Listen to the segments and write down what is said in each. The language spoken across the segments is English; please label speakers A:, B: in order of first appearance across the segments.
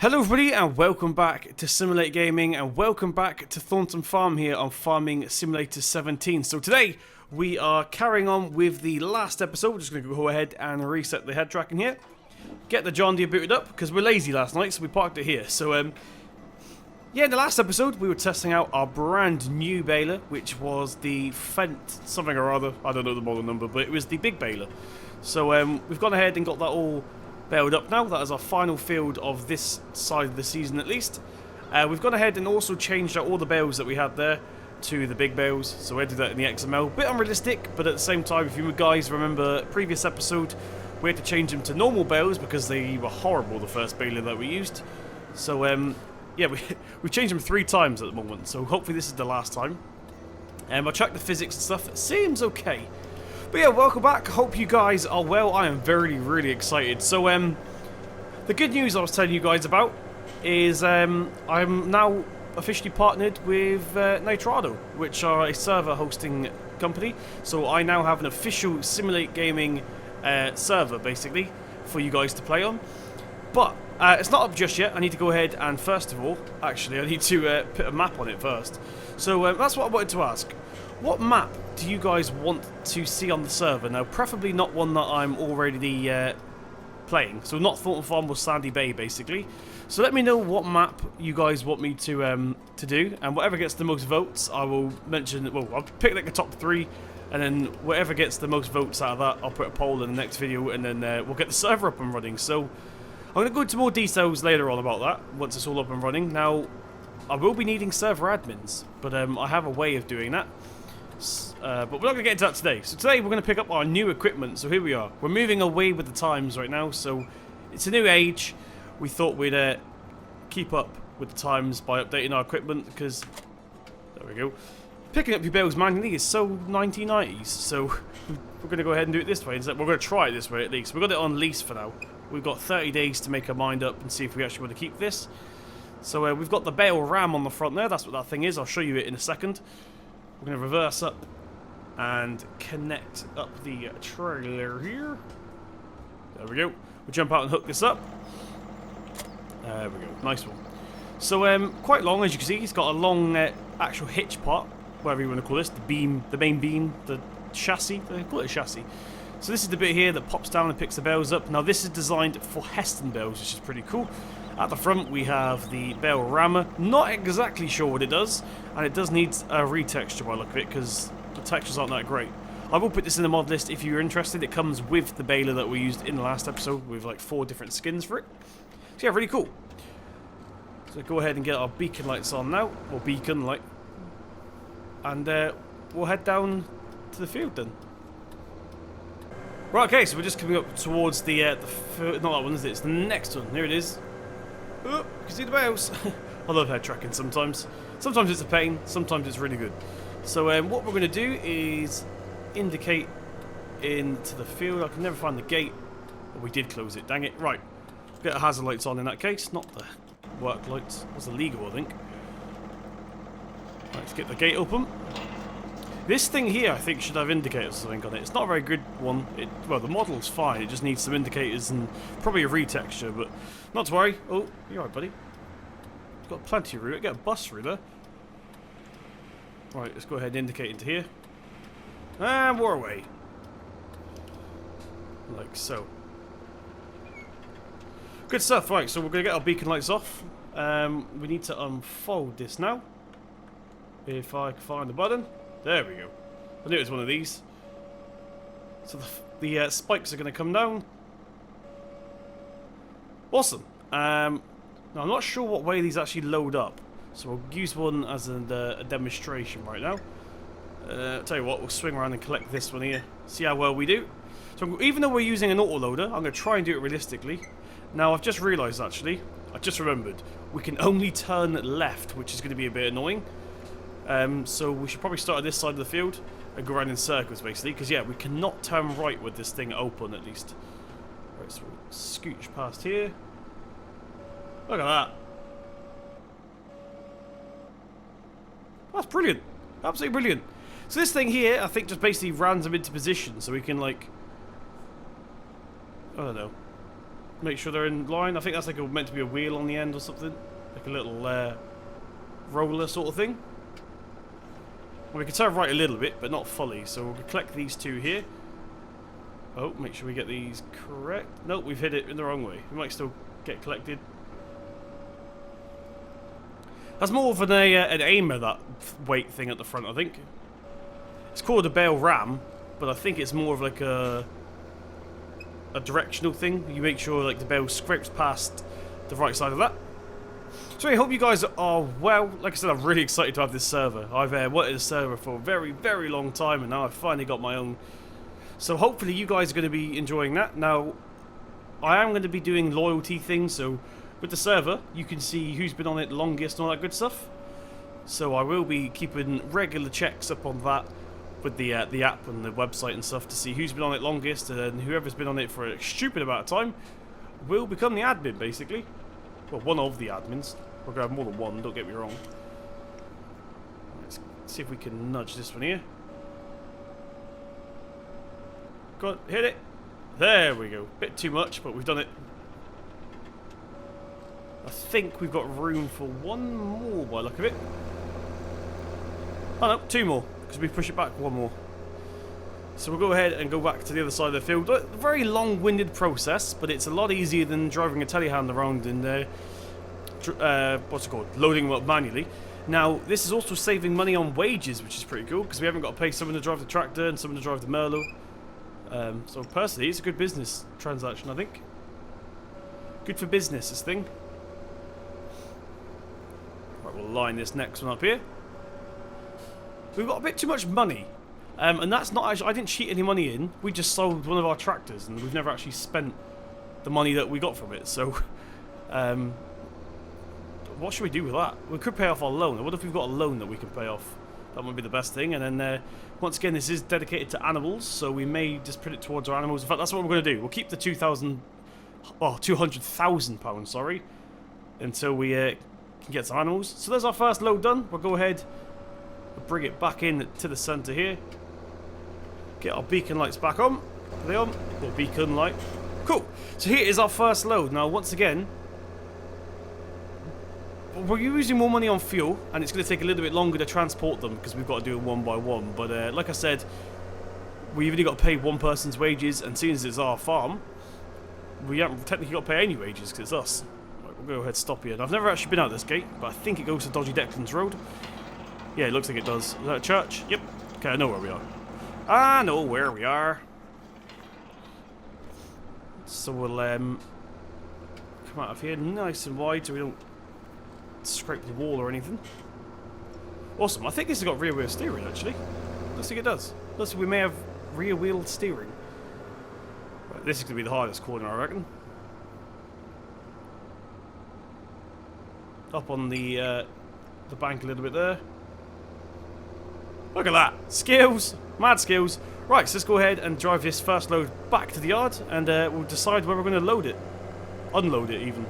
A: Hello everybody and welcome back to Simulate Gaming and welcome back to Thornton Farm here on Farming Simulator 17. So today we are carrying on with the last episode. We're just going to go ahead and reset the head tracking here. Get the John Deere booted up because we're lazy last night, so we parked it here. So yeah, in the last episode we were testing out our brand new baler, which was the Fent something or other. I don't know the model number, but it was the big baler. So we've gone ahead and got that all baled up now. That is our final field of this side of the season at least. We've gone ahead and also changed out all the bales that we had there to the big bales, so we did that in the XML. Bit unrealistic, but at the same time, if you guys remember previous episode, we had to change them to normal bales because they were horrible, the first baler that we used. So yeah, we changed them 3 times at the moment, so hopefully this is the last time. I checked the physics and stuff, it seems okay. But yeah, welcome back. Hope you guys are well. I am really excited. So the good news I was telling you guys about is I'm now officially partnered with Nitrado, which are a server hosting company. So I now have an official Simulate Gaming server basically for you guys to play on. But it's not up just yet. I need to go ahead and first of all, actually, I need to put a map on it first. So that's what I wanted to ask. What map do you guys want to see on the server? Now, preferably not one that I'm already playing. So not Thornton Farm or Sandy Bay, basically. So let me know what map you guys want me to do, and whatever gets the most votes, I will mention. Well, I'll pick like the top 3, and then whatever gets the most votes out of that, I'll put a poll in the next video, and then we'll get the server up and running. So I'm going to go into more details later on about that once it's all up and running. Now, I will be needing server admins, but I have a way of doing that. But we're not going to get into that today. So today we're going to pick up our new equipment. So here we are. We're moving away with the times right now. So it's a new age. We thought we'd keep up with the times by updating our equipment because, there we go. Picking up your bales manually is so 1990s. So we're going to go ahead and do it this way. We're going to try it this way at least. We've got it on lease for now. We've got 30 days to make our mind up and see if we actually want to keep this. So we've got the Bale ram on the front there. That's what that thing is. I'll show you it in a second. We're going to reverse up and connect up the trailer here. There we go. We'll jump out and hook this up. There we go. Nice one. So, quite long, as you can see. It's got a long actual hitch part, whatever you want to call this. The beam, the main beam, the chassis. They call it a chassis. So this is the bit here that pops down and picks the bales up. Now, this is designed for Heston bales, which is pretty cool. At the front, we have the Bale rammer. Not exactly sure what it does, and it does need a retexture by the look of it, because the textures aren't that great. I will put this in the mod list if you're interested. It comes with the baler that we used in the last episode, with like 4 different skins for it. So yeah, really cool. So go ahead and get our beacon lights on now, or beacon light, and we'll head down to the field then. Right, okay, so we're just coming up towards the not that one, is it? It's the next one. Here it is. Oh, you can see the bales. I love head tracking sometimes. Sometimes it's a pain, sometimes it's really good. So what we're going to do is indicate into the field. I can never find the gate. Oh, we did close it, dang it. Right, get the hazard lights on in that case, not the work lights. That's illegal, I think. Right, let's get the gate open. This thing here, I think, should have indicators or something on it. It's not a very good one. Well, the model's fine. It just needs some indicators and probably a retexture, but not to worry. Oh, you're right, buddy. Got plenty of room. Get a bus through there. Right, let's go ahead and indicate into here. And we're away. Like so. Good stuff. Right, so we're going to get our beacon lights off. We need to unfold this now. If I can find the button. There we go. I knew it was one of these. So the spikes are going to come down. Awesome. Now I'm not sure what way these actually load up, so we'll use one as a demonstration right now. Tell you what, we'll swing around and collect this one here. See how well we do. So even though we're using an autoloader, I'm going to try and do it realistically. Now I've just realised actually, I just remembered, we can only turn left, which is going to be a bit annoying. So we should probably start at this side of the field and go around in circles basically, because yeah, we cannot turn right with this thing open at least. Right, so we'll scooch past here. Look at that. That's brilliant. Absolutely brilliant. So this thing here, I think, just basically runs them into position so we can, like, I don't know. make sure they're in line. I think that's like meant to be a wheel on the end or something. Like a little roller sort of thing. Well, we can turn right a little bit, but not fully. So we'll collect these two here. Oh, make sure we get these correct. Nope, we've hit it in the wrong way. We might still get collected. That's more of an aimer, that weight thing at the front, I think. It's called a Bale ram, but I think it's more of like a directional thing. You make sure like the bale scrapes past the right side of that. So I hope you guys are well. Like I said, I'm really excited to have this server. I've wanted a server for a very, very long time, and now I've finally got my own. So hopefully you guys are going to be enjoying that. Now, I am going to be doing loyalty things, so with the server, you can see who's been on it longest and all that good stuff. So I will be keeping regular checks up on that with the app and the website and stuff to see who's been on it longest, and then whoever's been on it for a stupid amount of time will become the admin, basically. Well, one of the admins. We're going to have more than one, don't get me wrong. Let's see if we can nudge this one here. Go on, hit it. There we go. Bit too much, but we've done it. I think we've got room for one more by the look of it. Oh no, two more, because we push it back one more. So we'll go ahead and go back to the other side of the field. A very long-winded process, but it's a lot easier than driving a telehandler around and what's it called? Loading them up manually. Now, this is also saving money on wages, which is pretty cool, because we haven't got to pay someone to drive the tractor and someone to drive the Merlot. So personally, it's a good business transaction, I think. Good for business, this thing. Right, we'll line this next one up here. We've got a bit too much money. And that's not actually, I didn't cheat any money in. We just sold one of our tractors, and we've never actually spent the money that we got from it. So, what should we do with that? We could pay off our loan. What if we've got a loan that we can pay off? That might be the best thing. And then, once again, this is dedicated to animals, so we may just put it towards our animals. In fact, that's what we're going to do. We'll keep the £200,000, sorry, until we can get some animals. So there's our first load done. We'll go ahead and bring it back in to the centre here. Get our beacon lights back on. Are they on? Little beacon light. Cool. So here is our first load. Now, once again, we're using more money on fuel, and it's going to take a little bit longer to transport them because we've got to do it one by one. But like I said, we've only got to pay one person's wages, and seeing as it's our farm, we haven't technically got to pay any wages because it's us. Right, we'll go ahead and stop here. I've never actually been out this gate, but I think it goes to Dodgy Declan's Road. Yeah, it looks like it does. Is that a church? Yep. Okay, I know where we are. I know where we are. So we'll come out of here nice and wide so we don't scrape the wall or anything. Awesome. I think this has got rear wheel steering actually. Looks like it does. Looks like we may have rear wheel steering. Right, this is going to be the hardest corner, I reckon. Up on the bank a little bit there. Look at that. Skills. Mad skills. Right, so let's go ahead and drive this first load back to the yard, and we'll decide where we're going to load it. Unload it, even.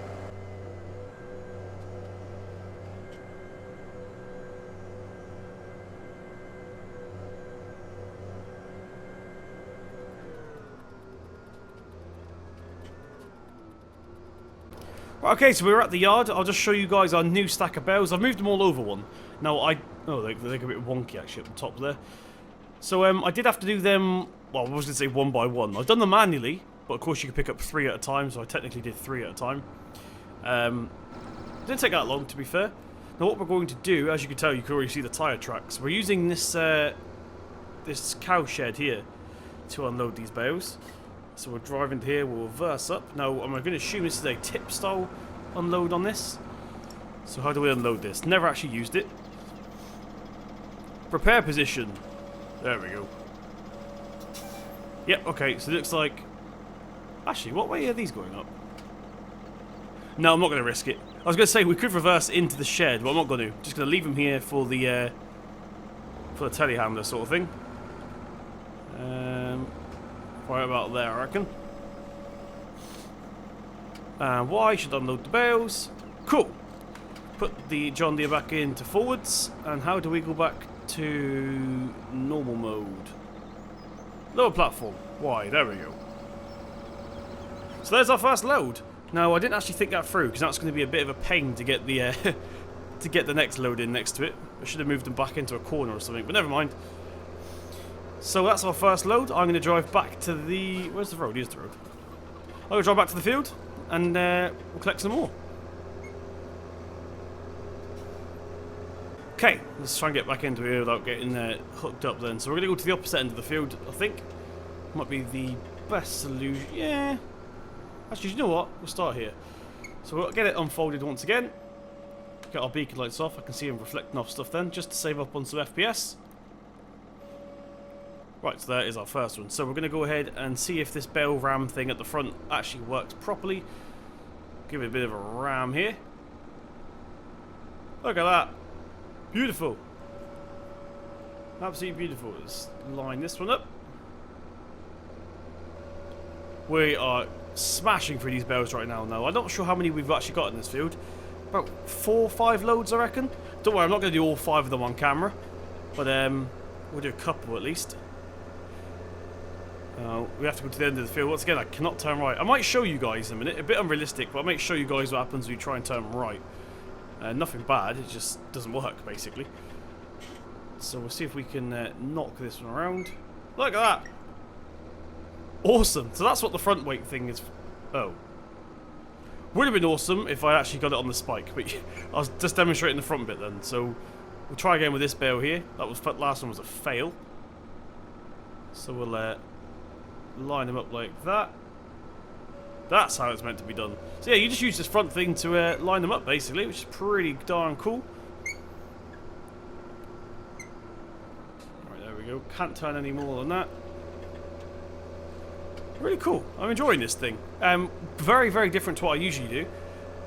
A: Right, okay, so we're at the yard. I'll just show you guys our new stack of bales. I've moved them all over one. Now, oh, they're a bit wonky, actually, up the top there. So, I did have to do them, well, I was going to say one by one. I've done them manually, but of course you can pick up 3 at a time, so I technically did 3 at a time. Didn't take that long, to be fair. Now, what we're going to do, as you can tell, you can already see the tyre tracks. We're using this this cow shed here to unload these bales. So we'll drive into here, we'll reverse up. Now, I'm going to assume this is a tip-style unload on this. So how do we unload this? Never actually used it. Prepare position. There we go. Yep, okay, so it looks like... Actually, what way are these going up? No, I'm not going to risk it. I was going to say, we could reverse into the shed, but I'm not going to. Just going to leave them here for the telehandler sort of thing. Right about there, I reckon. And Y should unload the bales. Cool. Put the John Deere back into forwards. And how do we go back to normal mode? Lower platform. Y, there we go. So there's our first load. Now I didn't actually think that through because that's going to be a bit of a pain to get the to get the next load in next to it. I should have moved them back into a corner or something, but never mind. So that's our first load. I'm going to drive back to the... Where's the road? Here's the road. I'm going to drive back to the field and we'll collect some more. Okay, let's try and get back into here without getting hooked up then. So we're going to go to the opposite end of the field, I think. Might be the best solution. Yeah. Actually, you know what? We'll start here. So we'll get it unfolded once again. Get our beacon lights off. I can see them reflecting off stuff then, just to save up on some FPS. Right, so that is our first one. So we're going to go ahead and see if this bell ram thing at the front actually works properly. Give it a bit of a ram here. Look at that. Beautiful. Absolutely beautiful. Let's line this one up. We are smashing through these bells right now. I'm not sure how many we've actually got in this field. About 4 or 5 loads, I reckon. Don't worry, I'm not going to do all 5 of them on camera. But we'll do a couple at least. We have to go to the end of the field. Once again, I cannot turn right. I might show you guys in a minute. A bit unrealistic, but I might show you guys what happens when you try and turn right. Nothing bad, it just doesn't work, basically. So we'll see if we can knock this one around. Look at that! Awesome! So that's what the front weight thing is. Oh. Would have been awesome if I actually got it on the spike, but I was just demonstrating the front bit then. So we'll try again with this bale here. That was last one was a fail. So we'll line them up like that. That's how it's meant to be done. So yeah, you just use this front thing to line them up basically, which is pretty darn cool. Right, there we go. Can't turn any more than that. Really cool. I'm enjoying this thing. Very, very different to what I usually do.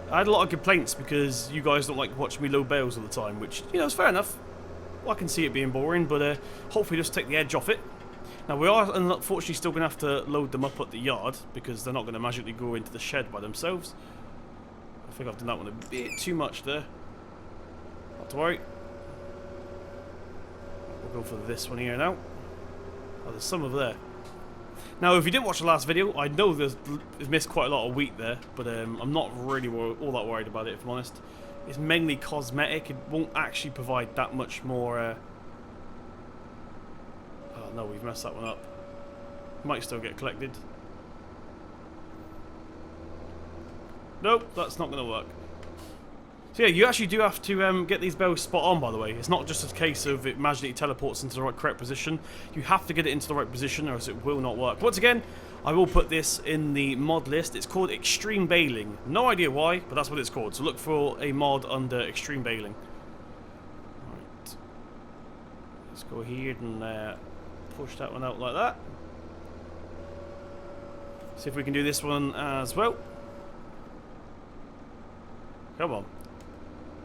A: I had a lot of complaints because you guys don't like watching me load bales all the time, which, you know, is fair enough. I can see it being boring, but hopefully just take the edge off it. Now, we are unfortunately still going to have to load them up at the yard because they're not going to magically go into the shed by themselves. I think I've done that one a bit too much there. Not to worry. We'll go for this one here now. Oh, there's some over there. Now, if you didn't watch the last video, I know there's missed quite a lot of wheat there, but I'm not really all that worried about it, if I'm honest. It's mainly cosmetic. It won't actually provide that much more... Oh no, we've messed that one up. Might still get collected. Nope, that's not going to work. So yeah, you actually do have to get these bells spot on, by the way. It's not just a case of it magically teleports into the correct position. You have to get it into the right position or else it will not work. Once again, I will put this in the mod list. It's called Extreme Baling. No idea why, but that's what it's called. So look for a mod under Extreme Baling. Right. Let's go here and push that one out like that. See if we can do this one as well. Come on.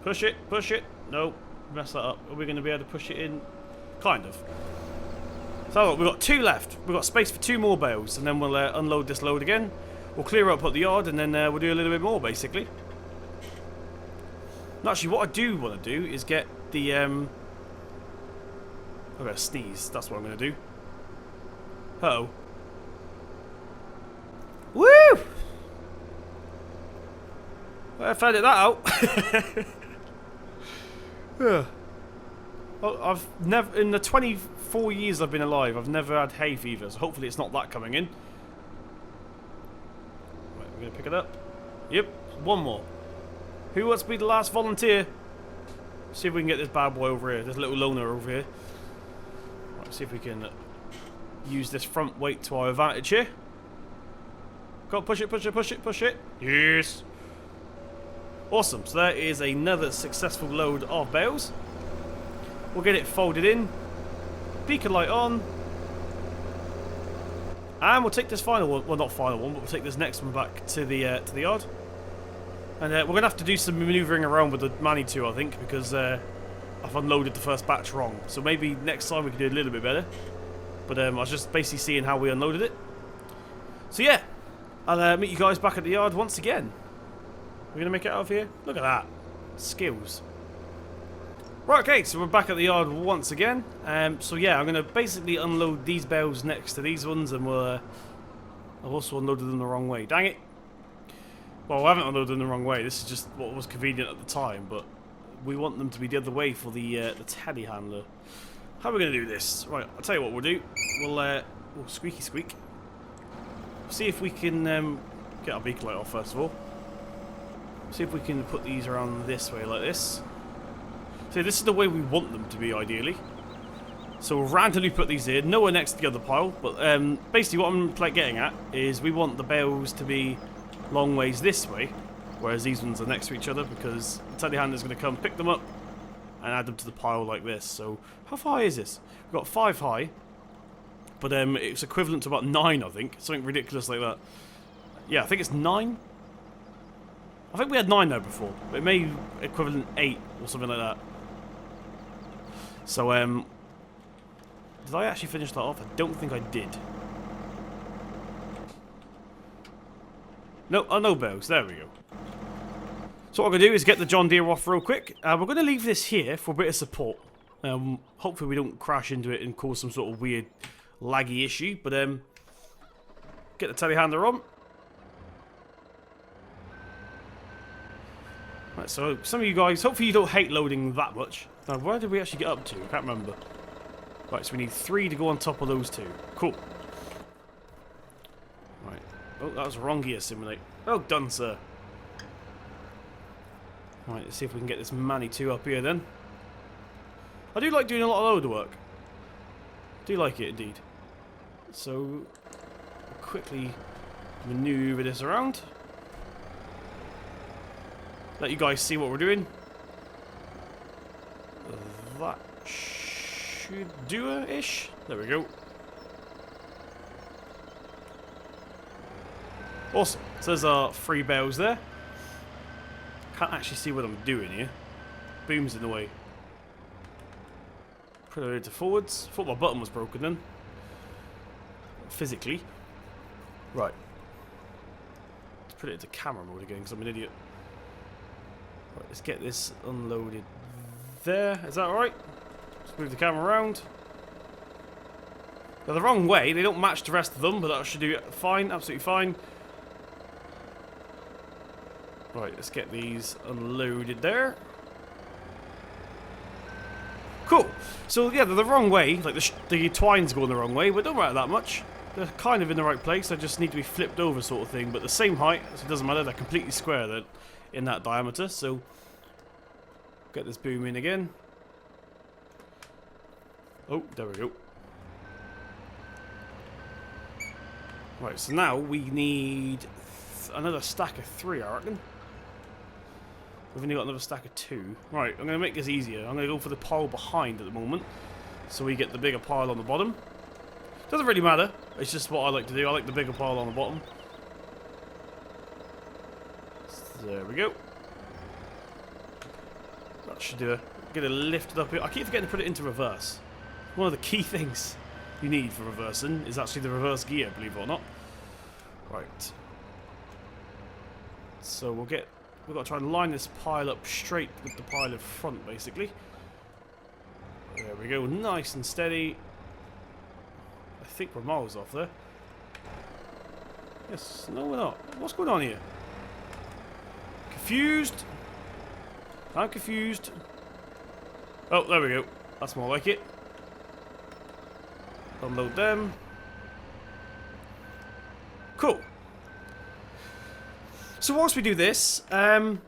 A: Push it, push it. No, mess that up. Are we going to be able to push it in? Kind of. So look, we've got 2 left. We've got space for 2 more bales, and then we'll unload this load again. We'll clear up at the yard, and then we'll do a little bit more, basically. And actually, what I do want to do is get the... I'm going to sneeze. That's what I'm going to do. Uh-oh. Woo! Well, I found that out. Yeah. Well, I've never, in the 24 years I've been alive, I've never had hay fever, so hopefully it's not that coming in. Right, we're going to pick it up. Yep, one more. Who wants to be the last volunteer? See if we can get this bad boy over here, this little loner over here. Right, see if we can use this front weight to our advantage here. Go on, push it, push it, push it, push it. Yes! Awesome, so there is another successful load of bales. We'll get it folded in. Beacon light on. And we'll take this final one, well not final one, but we'll take this next one back to the yard. And we're going to have to do some manoeuvring around with the Mani 2, I think, because I've unloaded the first batch wrong. So maybe next time we can do a little bit better. But I was just basically seeing how we unloaded it. So yeah, I'll meet you guys back at the yard once again. We're going to make it out of here? Look at that. Skills. Right, okay, so we're back at the yard once again. So yeah, I'm going to basically unload these bales next to these ones and we'll I've also unloaded them the wrong way. Dang it! Well, I haven't unloaded them the wrong way. This is just what was convenient at the time, but we want them to be the other way for the telehandler. How are we going to do this? Right, I'll tell you what we'll do. We'll squeaky squeak. See if we can get our beacon light off first of all. See if we can put these around this way like this. So this is the way we want them to be ideally. So we'll randomly put these in, nowhere next to the other pile, but basically what I'm getting at is we want the bales to be long ways this way, whereas these ones are next to each other because the telehandler's going to come pick them up and add them to the pile like this. So how far high is this? We've got 5 high, but it's equivalent to about 9, I think. Something ridiculous like that. Yeah, I think it's 9. I think we had 9 there before, but it may be equivalent 8 or something like that. So did I actually finish that off? I don't think I did. No, no bales. There we go. So what I'm going to do is get the John Deere off real quick. We're going to leave this here for a bit of support. Hopefully we don't crash into it and cause some sort of weird laggy issue. But get the telehandler on. Right, so some of you guys, hopefully you don't hate loading that much. Now, where did we actually get up to? I can't remember. Right, so we need 3 to go on top of those 2. Cool. Right. Oh, that was wrong gear simulate. Well done, sir. Right, let's see if we can get this Manny 2 up here then. I do like doing a lot of loader work. I do like it indeed. So, we'll quickly maneuver this around. Let you guys see what we're doing. That should do it-ish. There we go. Awesome. So there's our 3 bales there. Can't actually see what I'm doing here. Boom's in the way. Put it to forwards. Thought my button was broken then. Physically. Right. Let's put it into camera mode again because I'm an idiot. Right, let's get this unloaded there. Is that alright? Let's move the camera around. They're the wrong way. They don't match the rest of them, but that should do it fine. Absolutely fine. Right, let's get these unloaded there. Cool. So, yeah, they're the wrong way. Like, the twines go in the wrong way, but don't matter that much. They're kind of in the right place. They just need to be flipped over sort of thing. But the same height, so it doesn't matter. They're completely square in that diameter. So, get this boom in again. Oh, there we go. Right, so now we need another stack of 3, I reckon. We've only got another stack of 2. Right, I'm going to make this easier. I'm going to go for the pile behind at the moment, so we get the bigger pile on the bottom. Doesn't really matter. It's just what I like to do. I like the bigger pile on the bottom. So there we go. That should do it. Get it lifted up here. I keep forgetting to put it into reverse. One of the key things you need for reversing is actually the reverse gear, believe it or not. Right. So we've got to try and line this pile up straight with the pile in front, basically. There we go, nice and steady. I think we're miles off there. Yes, no we're not. What's going on here? Confused? I'm confused. Oh, there we go. That's more like it. Unload them. Cool. So whilst we do this, I've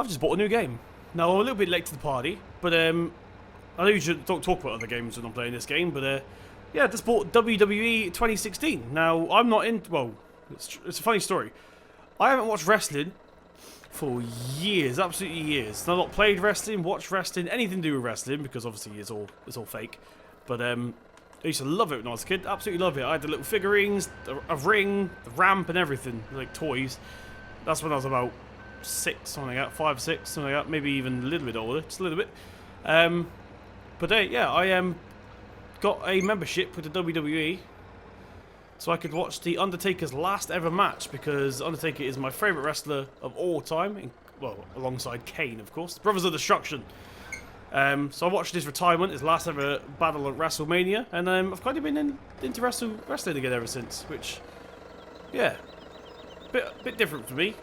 A: just bought a new game. Now, I'm a little bit late to the party, but I know you don't talk about other games when I'm playing this game, but yeah, I just bought WWE 2016. Now, I'm not in... Well, it's a funny story. I haven't watched wrestling for years, absolutely years. I've not played wrestling, watched wrestling, anything to do with wrestling, because obviously it's all fake. But I used to love it when I was a kid, absolutely love it. I had the little figurines, a ring, the ramp and everything, like toys. That's when I was about 6, something like that, 5, 6, something like that, maybe even a little bit older, just a little bit. But yeah, I got a membership with the WWE, so I could watch The Undertaker's last ever match, because Undertaker is my favourite wrestler of all time, well, alongside Kane, of course, Brothers of Destruction. So I watched his retirement, his last ever battle at WrestleMania, and I've kind of been into wrestling again ever since, which Yeah, bit different for me.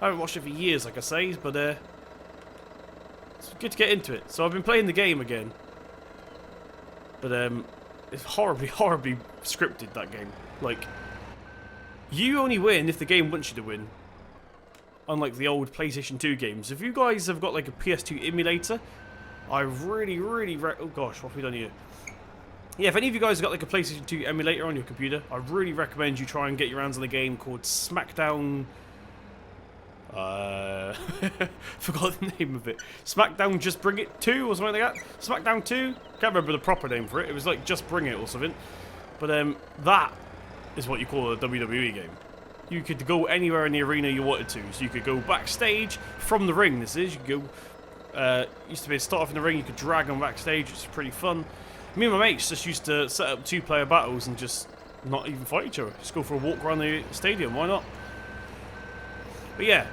A: I haven't watched it for years, like I say, but it's good to get into it. So I've been playing the game again, but it's horribly scripted, that game. Like, you only win if the game wants you to win. Unlike the old PlayStation 2 games. If you guys have got like a PS2 emulator, I really oh gosh, what have we done here? Yeah, if any of you guys have got like a PlayStation 2 emulator on your computer, I really recommend you try and get your hands on a game called SmackDown. Forgot the name of it. SmackDown Just Bring It 2 or something like that. SmackDown 2? Can't remember the proper name for it. It was like Just Bring It or something. But that is what you call a WWE game. You could go anywhere in the arena you wanted to. So you could go backstage from the ring. This is, you could go. Used to be a start off in the ring. You could drag them backstage. It's pretty fun. Me and my mates just used to set up 2-player battles and just not even fight each other. Just go for a walk around the stadium. Why not? But yeah.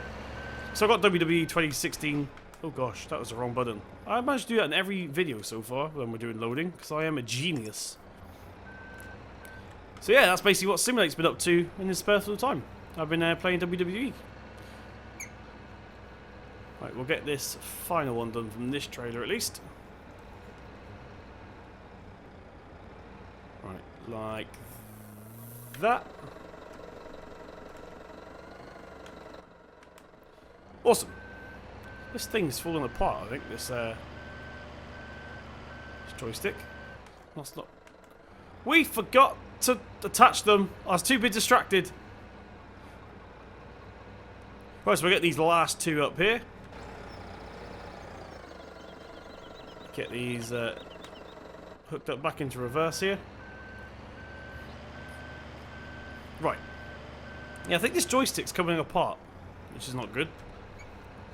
A: So I got WWE 2016. Oh gosh, that was the wrong button. I managed to do that in every video so far when we're doing loading, because I am a genius. So yeah, that's basically what Simulate's been up to in his spare time. I've been playing WWE. Right, we'll get this final one done from this trailer at least. Right, like that. Awesome. This thing's falling apart, I think, this joystick. That's not... We forgot to attach them. I was too bit distracted. Right, so we'll get these last two up here. Get these hooked up back into reverse here. Right. Yeah, I think this joystick's coming apart, which is not good.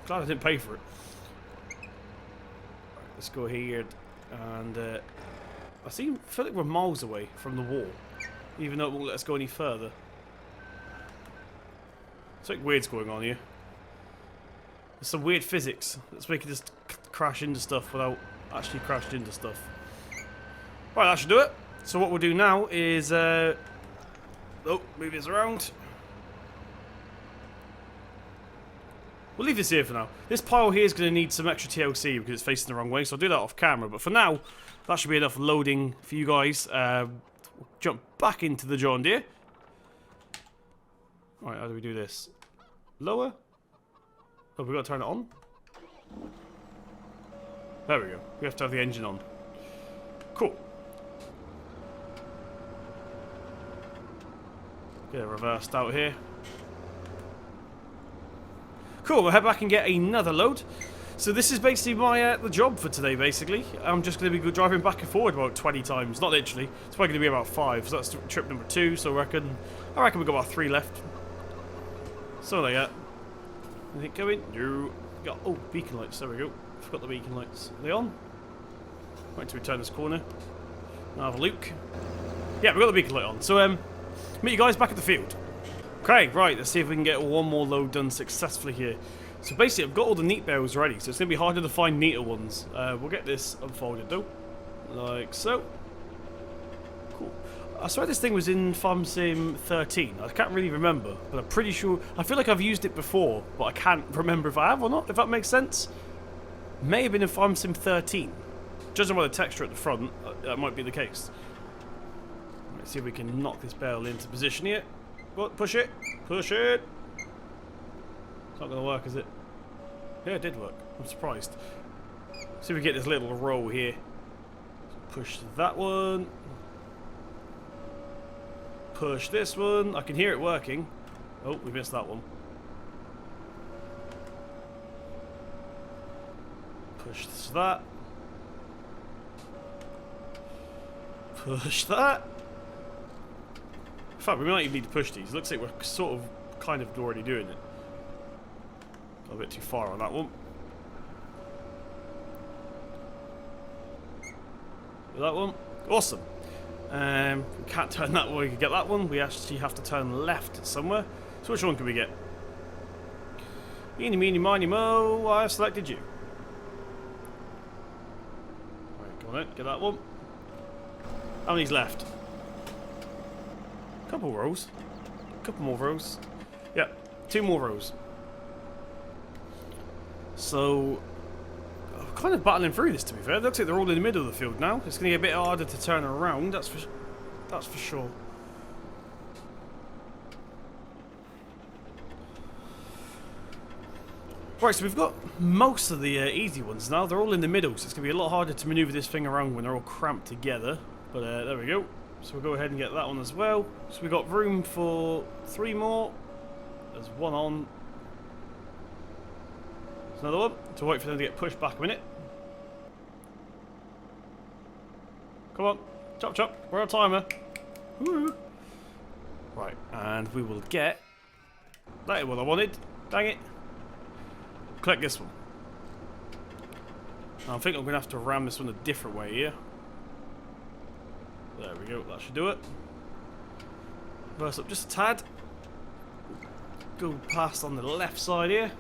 A: Glad I didn't pay for it. Right, let's go here and I feel like we're miles away from the wall, even though it won't let us go any further. Something weird's going on here. There's some weird physics that's making us crash into stuff without actually crashing into stuff. Right, that should do it. So what we'll do now is oh, move this around. We'll leave this here for now. This pile here is going to need some extra TLC because it's facing the wrong way, so I'll do that off camera. But for now, that should be enough loading for you guys. Jump back into the John Deere. Right, how do we do this? Lower? Oh, we've got to turn it on? There we go. We have to have the engine on. Cool. Get it reversed out here. Cool, we'll head back and get another load. So this is basically my the job for today, basically. I'm just going to be driving back and forward about 20 times. Not literally. It's probably going to be about 5. So that's trip number 2. So I reckon we've got about 3 left. Something like that. Anything going? No. Got, oh, beacon lights. There we go. Forgot the beacon lights. Are they on? Wait till we turn this corner. I'll have a look. Yeah, we've got the beacon light on. So, meet you guys back at the field. Okay, right, let's see if we can get one more load done successfully here. So basically, I've got all the neat bales ready, so it's going to be harder to find neater ones. We'll get this unfolded though. Like so. Cool. I swear this thing was in Farm Sim 13. I can't really remember, but I'm pretty sure... I feel like I've used it before, but I can't remember if I have or not, if that makes sense. May have been in Farm Sim 13. Judging by the texture at the front, that might be the case. Let's see if we can knock this bale into position here. Go on, push it. Push it. It's not going to work, is it? Yeah, it did work. I'm surprised. See if we get this little roll here. Push that one. Push this one. I can hear it working. Oh, we missed that one. Push that. Push that. In fact, we might even need to push these. Looks like we're sort of, kind of already doing it. Got a bit too far on that one. That one. Awesome. We can't turn that way to get that one. We actually have to turn left somewhere. So which one can we get? Eeny, meeny, miny, mo. I have selected you. Right, go on then. Get that one. How many's left? Couple rows. couple more rows. Yeah, 2 more rows. So, I'm kind of battling through this, to be fair. It looks like they're all in the middle of the field now. It's going to get a bit harder to turn around, that's for sure. Right, so we've got most of the easy ones now. They're all in the middle, so it's going to be a lot harder to maneuver this thing around when they're all cramped together. But there we go. So we'll go ahead and get that one as well. So we've got room for 3 more. There's 1 on. There's another one. To wait for them to get pushed back a minute. Come on. Chop chop. We're on timer. Woo. Right, and we will get... That is what I wanted. Dang it. Collect this one. Now, I think I'm going to have to ram this one a different way here. There we go, that should do it. Burst up just a tad. Go past on the left side here.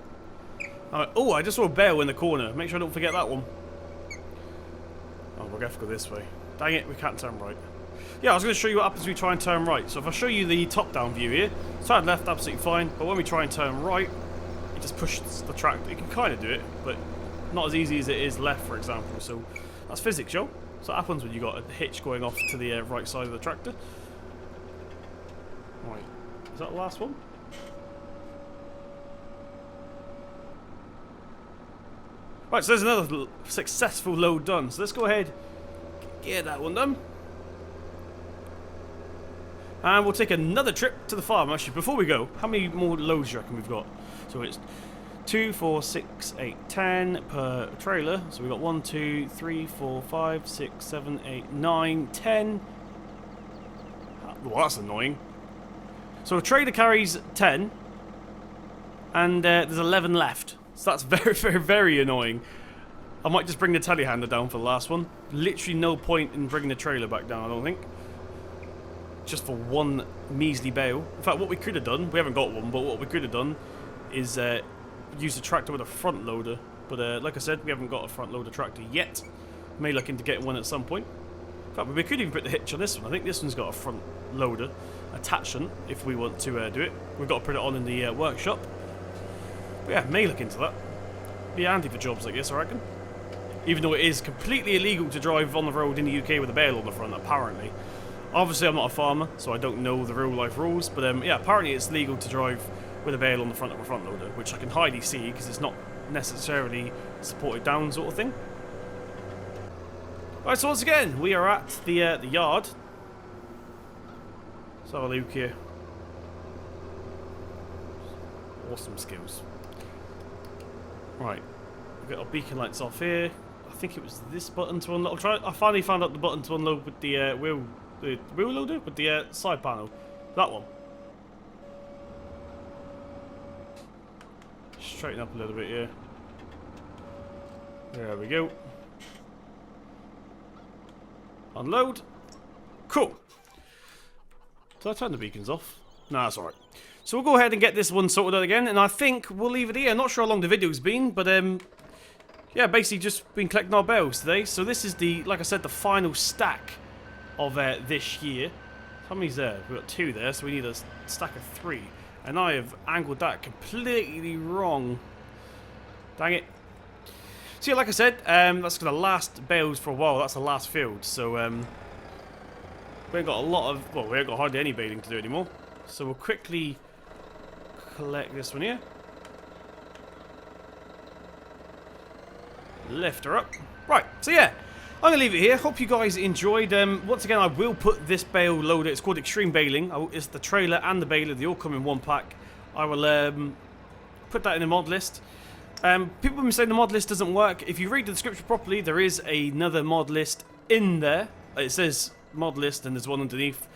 A: Oh, I just saw a bale in the corner. Make sure I don't forget that one. Oh, we're going to have to go this way. Dang it, we can't turn right. Yeah, I was going to show you what happens when we try and turn right. So if I show you the top-down view here, turn left, absolutely fine. But when we try and turn right, it just pushes the tractor. You can kind of do it, but not as easy as it is left, for example. So that's physics, yo. So that happens when you got a hitch going off to the right side of the tractor. Right, is that the last one? Right, so there's another successful load done. So let's go ahead, get that one done. And we'll take another trip to the farm. Actually, before we go, how many more loads do you reckon we've got? So it's 2, 4, 6, 8, 10 per trailer. So we've got 1, 2, 3, 4, 5, 6, 7, 8, 9, 10. Well, that's annoying. So a trailer carries 10, and there's 11 left. So that's very, very, very annoying. I might just bring the telehandler down for the last one. Literally no point in bringing the trailer back down, I don't think. Just for one measly bale. In fact, what we could have done, we haven't got one, but what we could have done is use the tractor with a front loader. But like I said, we haven't got a front loader tractor yet. May look into getting one at some point. In fact, we could even put the hitch on this one. I think this one's got a front loader attachment if we want to do it. We've got to put it on in the workshop. But yeah, may look into that. Be handy for jobs like this, I reckon. Even though it is completely illegal to drive on the road in the UK with a bale on the front, apparently. Obviously, I'm not a farmer, so I don't know the real-life rules. But yeah, apparently it's legal to drive with a bale on the front of a front loader, which I can hardly see because it's not necessarily supported down sort of thing. Alright, so once again, we are at the yard. Let's have a look here. Awesome skills. Right, we've got our beacon lights off here. I think it was this button to unload. I finally found out the button to unload with the wheel loader with the side panel. That one. Straighten up a little bit here. There we go. Unload. Cool. Did I turn the beacons off? No, that's alright. So we'll go ahead and get this one sorted out again, and I think we'll leave it here. I'm not sure how long the video's been, but yeah, basically just been collecting our bales today. So this is the, like I said, the final stack of this year. How many's there? We've got 2 there, so we need a stack of 3. And I have angled that completely wrong. Dang it. So yeah, like I said, that's going to last bales for a while. That's the last field. So we ain't got a lot of, well, we ain't got hardly any baling to do anymore. So we'll quickly collect this one here. Lift her up. Right, so yeah, I'm going to leave it here. Hope you guys enjoyed. Once again, I will put this bale loader, it's called Extreme Baling. It's the trailer and the baler, they all come in one pack. I will put that in the mod list. People have been saying the mod list doesn't work. If you read the description properly, there is another mod list in there. It says mod list and there's one underneath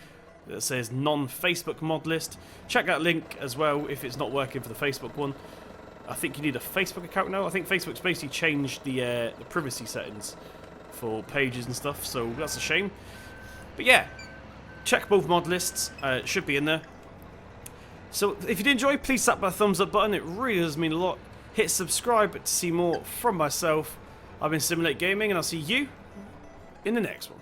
A: that says non-Facebook mod list. Check that link as well if it's not working for the Facebook one. I think you need a Facebook account now. I think Facebook's basically changed the privacy settings for pages and stuff, so that's a shame. But yeah, check both mod lists. It should be in there. So if you did enjoy, please slap that thumbs up button. It really does mean a lot. Hit subscribe to see more from myself. I've been Simulate Gaming, and I'll see you in the next one.